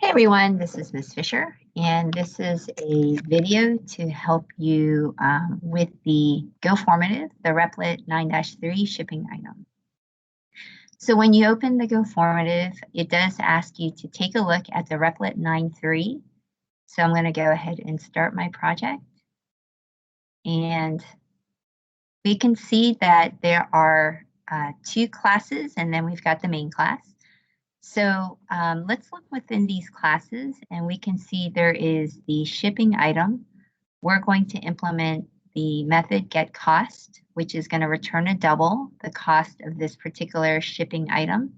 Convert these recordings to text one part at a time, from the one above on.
Hey everyone, this is Ms. Fisher, and this is a video to help you with the Go formative, the Repl 9-3 shipping item. So when you open the Go formative, it does ask you to take a look at the Repl 9-3. So I'm going to go ahead and start my project. And we can see that there are two classes, and then we've got the main class. So let's look within these classes, and we can see there is the shipping item. We're going to implement the method getCost, which is going to return a double, the cost of this particular shipping item.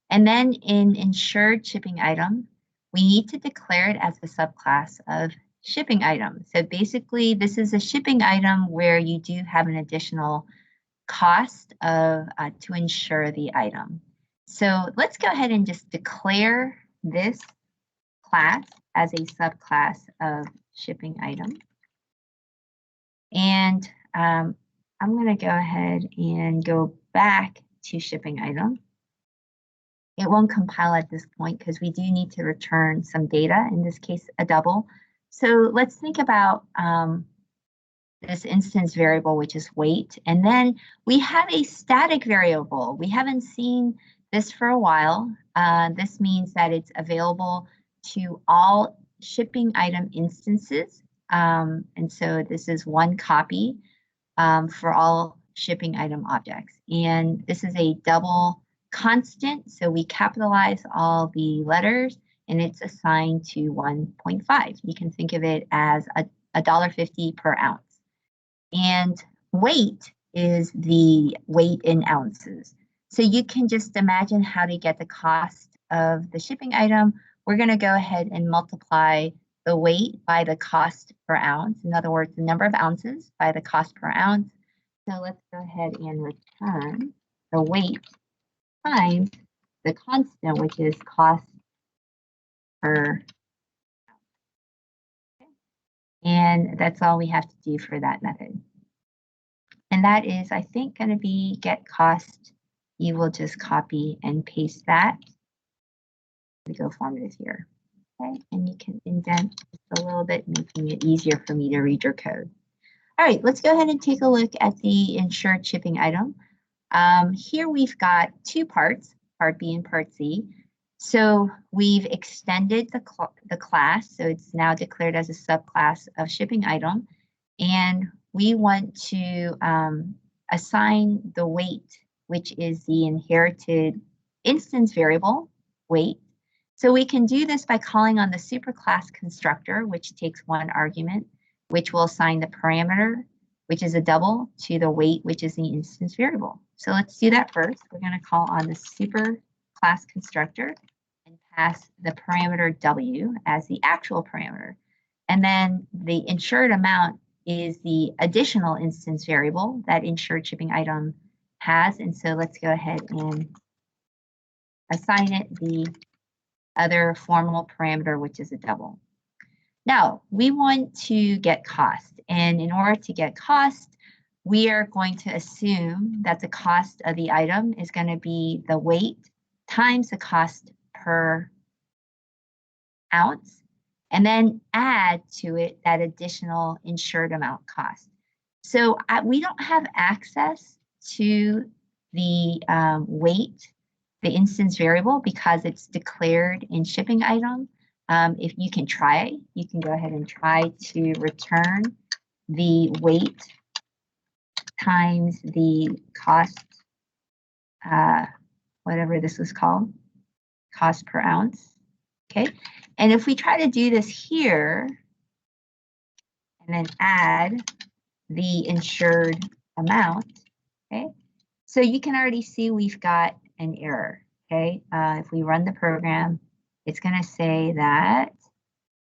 And then in insured shipping item, we need to declare it as a subclass of shipping item. So basically, this is a shipping item where you do have an additional cost of to insure the item. So let's go ahead and just declare this class as a subclass of shipping item. And I'm going to go ahead and go back to shipping item. It won't compile at this point because we do need to return some data, in this case, a double. So let's think about this instance variable, which is weight. And then we have a static variable. We haven't seen this for a while. This means that it's available to all shipping item instances. And so this is one copy for all shipping item objects. And this is a double constant. So we capitalize all the letters and it's assigned to 1.5. You can think of it as $1.50 per ounce. And weight is the weight in ounces. So you can just imagine how to get the cost of the shipping item. We're going to go ahead and multiply the weight by the cost per ounce. In other words, the number of ounces by the cost per ounce. So let's go ahead and return the weight times the constant, which is cost per ounce. Okay. And that's all we have to do for that method. And that is, I think, going to be getCost. You will just copy and paste that. The Go formative here. Okay, and you can indent just a little bit, making it easier for me to read your code. All right, let's go ahead and take a look at the insured shipping item. Here we've got two parts, part B and part C. So we've extended the class, so it's now declared as a subclass of shipping item. And we want to assign the weight, which is the inherited instance variable, weight. So we can do this by calling on the superclass constructor, which takes one argument, which will assign the parameter, which is a double, to the weight, which is the instance variable. So let's do that first. We're going to call on the superclass constructor and pass the parameter W as the actual parameter. And then the insured amount is the additional instance variable that insured shipping item has. And so let's go ahead and assign it the other formal parameter, which is a double. Now, we want to get cost. And in order to get cost, we are going to assume that the cost of the item is going to be the weight times the cost per ounce, and then add to it that additional insured amount cost. So we don't have access to the weight, the instance variable, because it's declared in shipping item. If you can try, you can go ahead and try to return the weight times the cost, whatever this was called, cost per ounce. Okay, and if we try to do this here and then add the insured amount, okay, so you can already see we've got an error. Okay, if we run the program, it's going to say that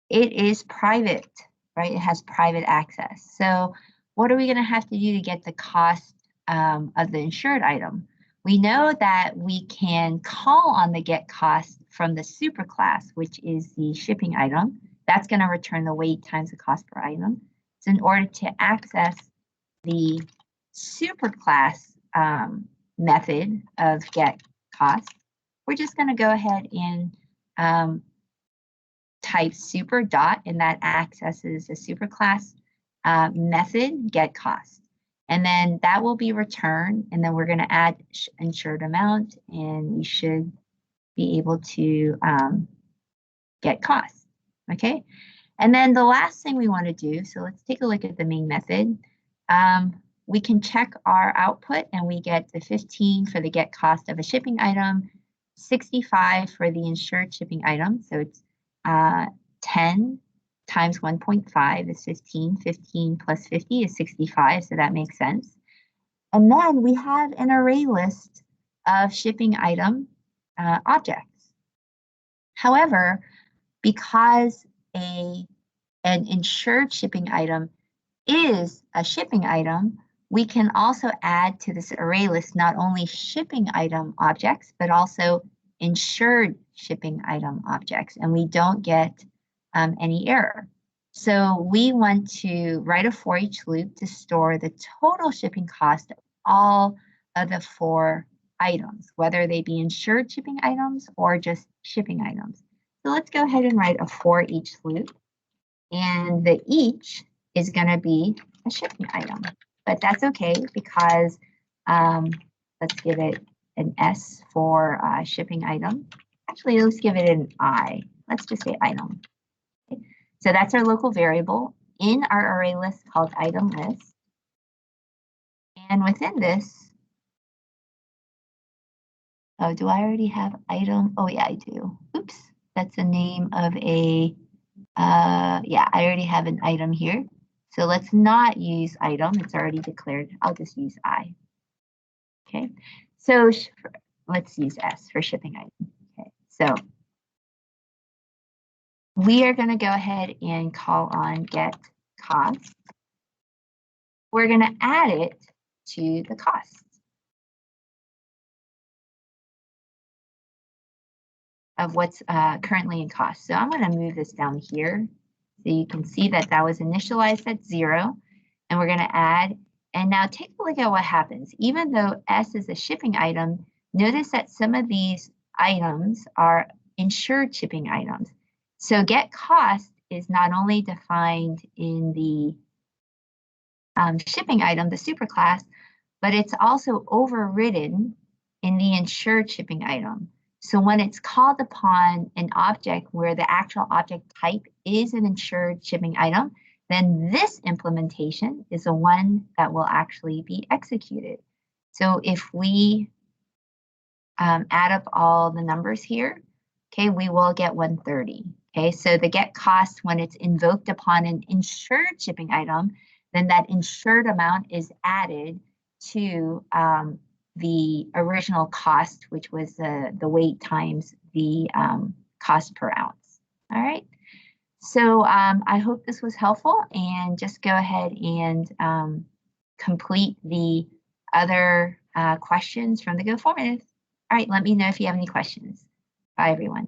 it is private, right? It has private access. So what are we going to have to do to get the cost of the insured item? We know that we can call on the getCost from the superclass, which is the shipping item. That's going to return the weight times the cost per item. So in order to access the superclass method of getCost, we're just going to go ahead and type super dot, and that accesses a superclass method get cost. And then that will be returned, and then we're going to add insured amount, and we should be able to get cost. Okay. And then the last thing we want to do, so let's take a look at the main method. We can check our output, and we get the 15 for the get cost of a shipping item, 65 for the insured shipping item. So it's 10 times 1.5 is 15. 15 plus 50 is 65, so that makes sense. And then we have an array list of shipping item objects. However, because an insured shipping item is a shipping item, we can also add to this array list not only shipping item objects, but also insured shipping item objects, and we don't get any error. So we want to write a for each loop to store the total shipping cost of all of the 4 items, whether they be insured shipping items or just shipping items. So let's go ahead and write a for each loop, and the each is going to be a shipping item, but that's okay because let's give it an S for shipping item. Actually, let's give it an I. Let's just say item. Okay. So that's our local variable in our array list called item list. And within this, oh, do I already have item? Oh, yeah, I do. Oops, that's the name of a, yeah, I already have an item here. So let's not use item, it's already declared. I'll just use I. Okay, so let's use S for shipping item. Okay, so we are going to go ahead and call on get cost. We're going to add it to the cost of what's currently in cost. So I'm going to move this down here so you can see that that was initialized at 0, and we're going to add. And now take a look at what happens. Even though S is a shipping item, notice that some of these items are insured shipping items. So get cost is not only defined in the shipping item, the superclass, but it's also overridden in the insured shipping item. So when it's called upon an object where the actual object type is an insured shipping item, then this implementation is the one that will actually be executed. So if we add up all the numbers here, okay, we will get 130. Okay, so the get cost, when it's invoked upon an insured shipping item, then that insured amount is added to the original cost, which was the weight times the cost per ounce. All right. So I hope this was helpful, and just go ahead and complete the other questions from the Go formative. All right, let me know if you have any questions. Bye, everyone.